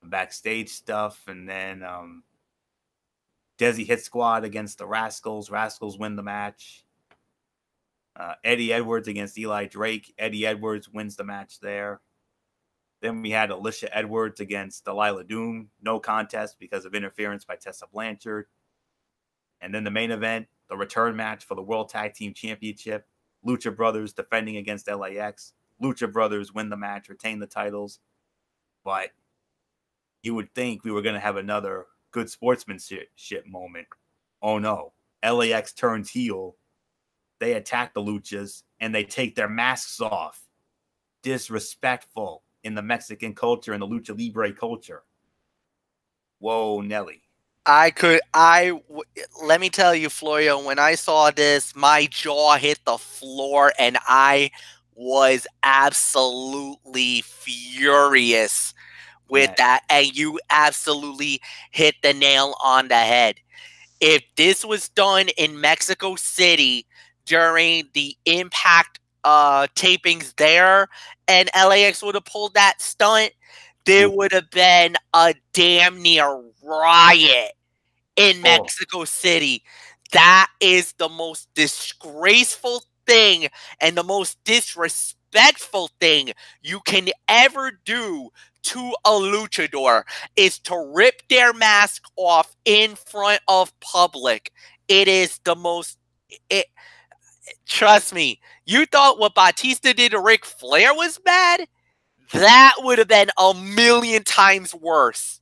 backstage stuff, and then Desi Hit Squad against the Rascals. Rascals win the match. Eddie Edwards against Eli Drake. Eddie Edwards wins the match there. Then we had Alicia Edwards against Delilah Doom. No contest because of interference by Tessa Blanchard. And then the main event, the return match for the World Tag Team Championship. Lucha Brothers defending against LAX. Lucha Brothers win the match, retain the titles. But you would think we were going to have another good sportsmanship moment. Oh no. LAX turns heel. They attack the Luchas and they take their masks off. Disrespectful in the Mexican culture and the Lucha Libre culture. Whoa, Nelly. Let me tell you, Florio, when I saw this, my jaw hit the floor and I was absolutely furious with that. And you absolutely hit the nail on the head. If this was done in Mexico City during the Impact tapings there, and LAX would have pulled that stunt, there would have been a damn near riot in Mexico City. That is the most disgraceful thing and the most disrespectful thing you can ever do to a luchador is to rip their mask off in front of public. It is the most... Trust me, you thought what Batista did to Ric Flair was bad? That would have been a million times worse.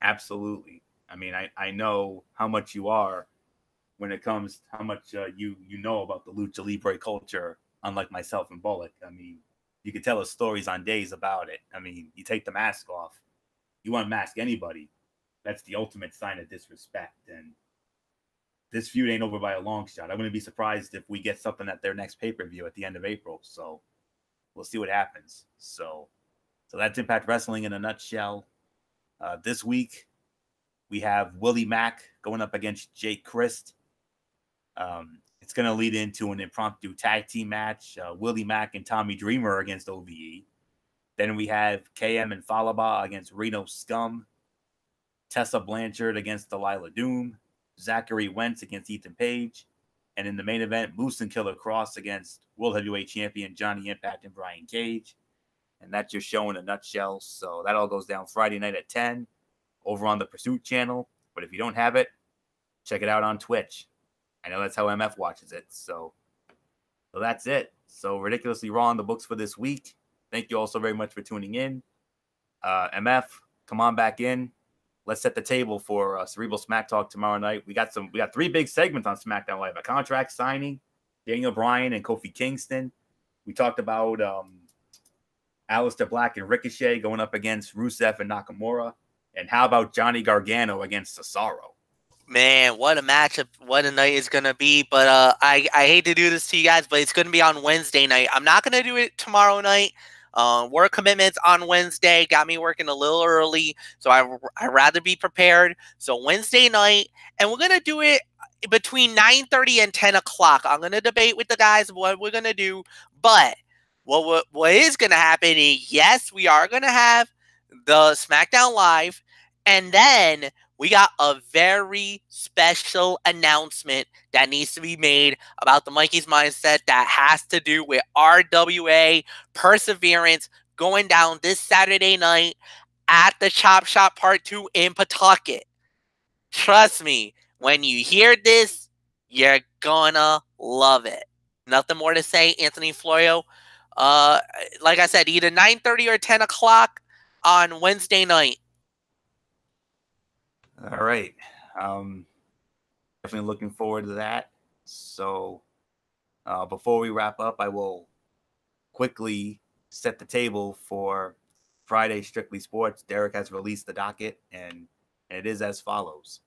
Absolutely. I mean, I know how much you are when it comes to how much you know about the Lucha Libre culture, unlike myself and Bullock. I mean, you could tell us stories on days about it. I mean, you take the mask off, you unmask anybody, that's the ultimate sign of disrespect. And this feud ain't over by a long shot. I wouldn't be surprised if we get something at their next pay-per-view at the end of April. So we'll see what happens. So that's Impact Wrestling in a nutshell. This week, we have Willie Mack going up against Jake Crist. It's going to lead into an impromptu tag team match. Willie Mack and Tommy Dreamer against OVE. Then we have KM and Falaba against Reno Scum. Tessa Blanchard against Delilah Doom. Zachary Wentz against Ethan Page. And in the main event, Moose and Killer Cross against World Heavyweight Champion Johnny Impact and Brian Cage. And that's your show in a nutshell. So that all goes down Friday night at 10 over on the Pursuit channel. But if you don't have it, check it out on Twitch. I know that's how MF watches it. So that's it. So Ridiculously Raw on the books for this week. Thank you all so very much for tuning in. MF, come on back in. Let's set the table for Cerebral Smack Talk tomorrow night. We got 3 big segments on SmackDown Live. A contract signing, Daniel Bryan and Kofi Kingston. We talked about Aleister Black and Ricochet going up against Rusev and Nakamura. And how about Johnny Gargano against Cesaro? Man, what a matchup, what a night it's going to be. But I hate to do this to you guys, but it's going to be on Wednesday night. I'm not going to do it tomorrow night. Work commitments on Wednesday got me working a little early, so I'd rather be prepared. So Wednesday night, and we're going to do it between 9:30 and 10 o'clock. I'm going to debate with the guys what we're going to do. But what is going to happen is, yes, we are going to have the SmackDown Live, and then we got a very special announcement that needs to be made about the Mikey's Mindset that has to do with RWA Perseverance going down this Saturday night at the Chop Shop Part 2 in Pawtucket. Trust me, when you hear this, you're gonna love it. Nothing more to say, Anthony Florio. Like I said, either 9:30 or 10 o'clock on Wednesday night. All right. Definitely looking forward to that. So before we wrap up, I will quickly set the table for Friday Strictly Sports. Derek has released the docket, and it is as follows.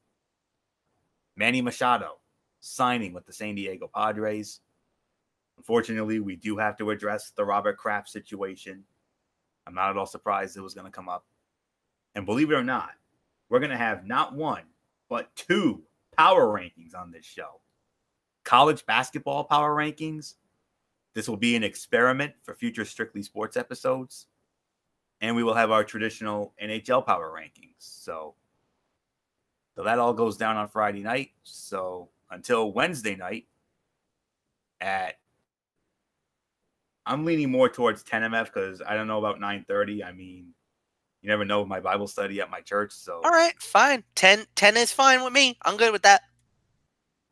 Manny Machado signing with the San Diego Padres. Unfortunately, we do have to address the Robert Kraft situation. I'm not at all surprised it was going to come up. And believe it or not, we're going to have not one, but 2 power rankings on this show. College basketball power rankings. This will be an experiment for future Strictly Sports episodes. And we will have our traditional NHL power rankings. So that all goes down on Friday night. So until Wednesday night I'm leaning more towards 10 MF because I don't know about 9:30. I mean, you never know my Bible study at my church. So all right, fine. 10 is fine with me. I'm good with that.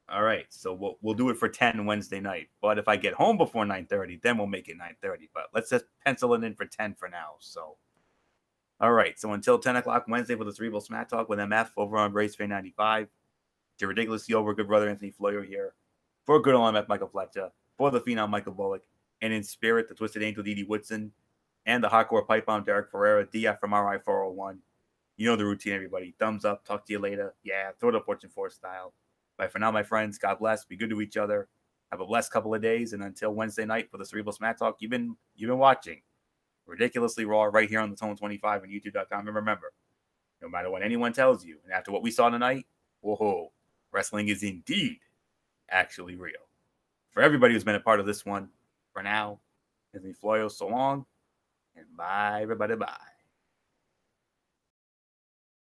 All right, so we'll do it for 10 Wednesday night. But if I get home before 9:30, then we'll make it 9:30. But let's just pencil it in for 10 for now. So, all right. So until 10 o'clock Wednesday for the Cerebral Smack Talk with MF over on Brace Fan 95. To Ridiculously Over good brother Anthony Floyo here. For good old MF Michael Fletcher. For the Phenom Michael Bullock. And in spirit, the Twisted Angel Didi Woodson. And the Hardcore Pipe Bomb Derek Ferreira. DF from RI401. You know the routine, everybody. Thumbs up. Talk to you later. Yeah, throw it up Fortune 4 style. Bye for now, my friends. God bless. Be good to each other. Have a blessed couple of days. And until Wednesday night for the Cerebral Smack Talk, you've been watching Ridiculously Raw right here on the Tone 25 and YouTube.com. And remember, no matter what anyone tells you, and after what we saw tonight, whoa, wrestling is indeed actually real. For everybody who's been a part of this one, for now, Anthony Floyo, so long, and bye, everybody, bye.